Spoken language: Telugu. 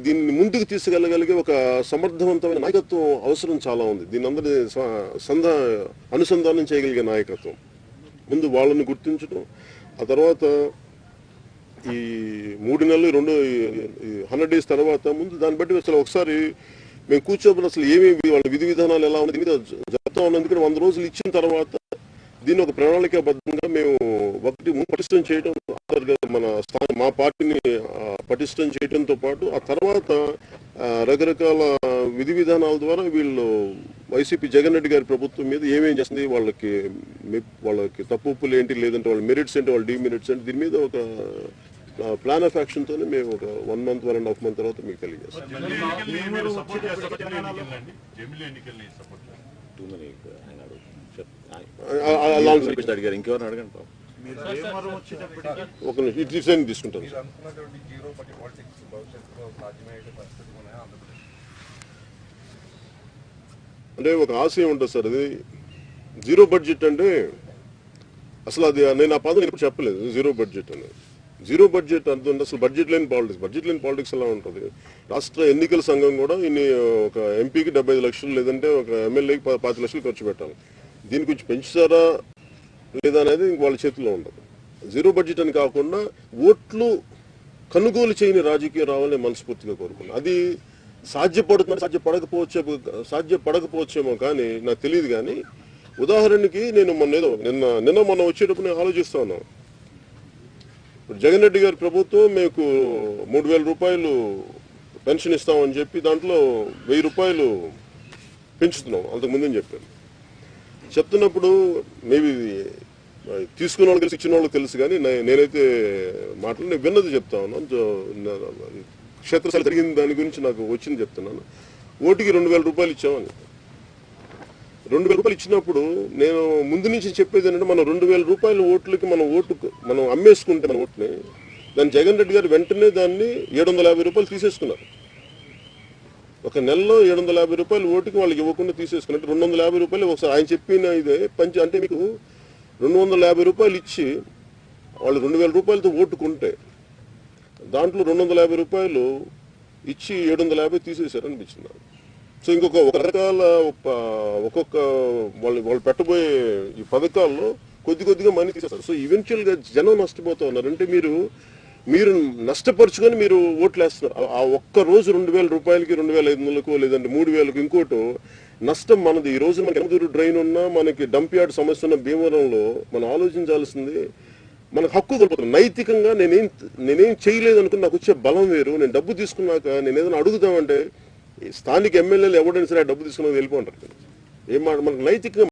దీన్ని ముందుకు తీసుకెళ్లగలిగే ఒక సమర్థవంతమైన నాయకత్వం అవసరం చాలా ఉంది. దీని అందరి అనుసంధానం చేయగలిగే నాయకత్వం. ముందు వాళ్ళని గుర్తించడం, ఆ తర్వాత ఈ 3 నెలలు 100 డేస్ తర్వాత ముందు దాన్ని బట్టి అసలు ఒకసారి మేము కూర్చోబడి అసలు ఏమేమి వాళ్ళ విధి విధానాలు ఎలా ఉన్నాయి మీద జరుగుతూ ఉన్నందుకు 100 రోజులు ఇచ్చిన తర్వాత దీన్ని ఒక ప్రణాళికాబద్ధంగా మేము ఒకటి పటిష్టం చేయడం, మా పార్టీని పటిష్టం చేయడంతో పాటు ఆ తర్వాత రకరకాల విధి విధానాల ద్వారా వీళ్ళు వైసీపీ జగన్ రెడ్డి గారి ప్రభుత్వం మీద ఏమేం చేస్తుంది, వాళ్ళకి తప్పులు ఏంటి, లేదంటే వాళ్ళ మెరిట్స్ ఏంటి, వాళ్ళ డిమెరిట్స్ ఏంటి, దీని మీద ఒక ప్లాన్ ఆఫ్ యాక్షన్ తోనే మేము ఒక 1 month 1.5 months తర్వాత మీకు తెలియజేస్తాం. ఒక నిమిషం తీసుకుంటాను. అంటే ఒక ఆశయం ఉంటుంది సార్, అది జీరో బడ్జెట్ అంటే అసలు అది నేను ఆ పదం ఎప్పుడు చెప్పలేదు. జీరో బడ్జెట్ అనేది జీరో బడ్జెట్ అర్థం అసలు బడ్జెట్ లేని పాలిటిక్స్ ఎలా ఉంటుంది. రాష్ట్ర ఎన్నికల సంఘం కూడా ఒక ఎంపీకి 75 లక్షలు లేదంటే ఒక ఎమ్మెల్యేకి 10 లక్షలు ఖర్చు పెట్టాలి. దీనికి కొంచెం పెంచుతారా లేదా అనేది వాళ్ళ చేతిలో ఉండదు. జీరో బడ్జెట్ అని కాకుండా ఓట్లు కొనుగోలు చేయని రాజకీయం రావాలని మనస్ఫూర్తిగా కోరుకున్నాను. అది సాధ్యపడకపోవచ్చేమో కానీ నాకు తెలియదు. కానీ ఉదాహరణకి నేను మొన్న వచ్చేటప్పుడు నేను ఆలోచిస్తా ఉన్నాను. ఇప్పుడు జగన్ రెడ్డి గారి ప్రభుత్వం మీకు 3,000 రూపాయలు పెన్షన్ ఇస్తామని చెప్పి దాంట్లో 1,000 రూపాయలు పెంచుతున్నాం అంతకుముందని చెప్తున్నప్పుడు మేబీ తీసుకున్న వాళ్ళకి తెలుసు, ఇచ్చిన వాళ్ళకి తెలుసు. కానీ నేనైతే నేను విన్నది చెప్తా ఉన్నాను. క్షేత్రస్థాయి జరిగిన దాని గురించి నాకు వచ్చింది చెప్తున్నాను. ఓటుకి 2,000 రూపాయలు ఇచ్చామని. 2,000 రూపాయలు ఇచ్చినప్పుడు నేను ముందు నుంచి చెప్పేది ఏంటంటే, మనం 2,000 రూపాయల ఓట్లకి మనం అమ్మేసుకుంటే మన ఓటుని, దాన్ని జగన్ రెడ్డి గారు వెంటనే దాన్ని 750 రూపాయలు తీసేసుకున్నారు. ఒక నెలలో 750 రూపాయలు ఓటుకి వాళ్ళకి ఇవ్వకుండా తీసేసుకున్నట్టు 250 రూపాయలు ఒకసారి ఆయన చెప్పిన ఇదే అంటే మీకు 250 రూపాయలు ఇచ్చి వాళ్ళు 2,000 రూపాయలతో ఓటుకుంటే దాంట్లో 250 రూపాయలు ఇచ్చి 750 తీసేశారు అనిపించింది. సో ఒక రకాల ఒక్కొక్క వాళ్ళు పెట్టబోయే ఈ పథకాల్లో కొద్దిగా మనీ తీసేస్తారు. సో ఈవెన్చువల్ గా జనం నష్టపోతా ఉన్నారు. అంటే మీరు నష్టపరుచుకొని మీరు ఓట్లు వేస్తున్నారు. ఆ ఒక్క రోజు 2,000 రూపాయలకి 2,500కో లేదంటే 3,000కు ఇంకోటో నష్టం మనది. ఈ రోజు మనకి ఎనమదూరు డ్రైన్ ఉన్నా, మనకి డంప్ యార్డ్ సమస్య ఉన్న భీమవరంలో మనం ఆలోచించాల్సింది మనకు హక్కు కోల్పోతుంది. నైతికంగా నేనేం చేయలేదు అనుకుని నాకు వచ్చే బలం వేరు. నేను డబ్బు తీసుకున్నాక నేను ఏదైనా అడుగుతామంటే స్థానిక ఎమ్మెల్యేలు ఎవడైనా సరే డబ్బు తీసుకున్నాక వెళ్ళిపోంటారు. మనకు నైతికంగా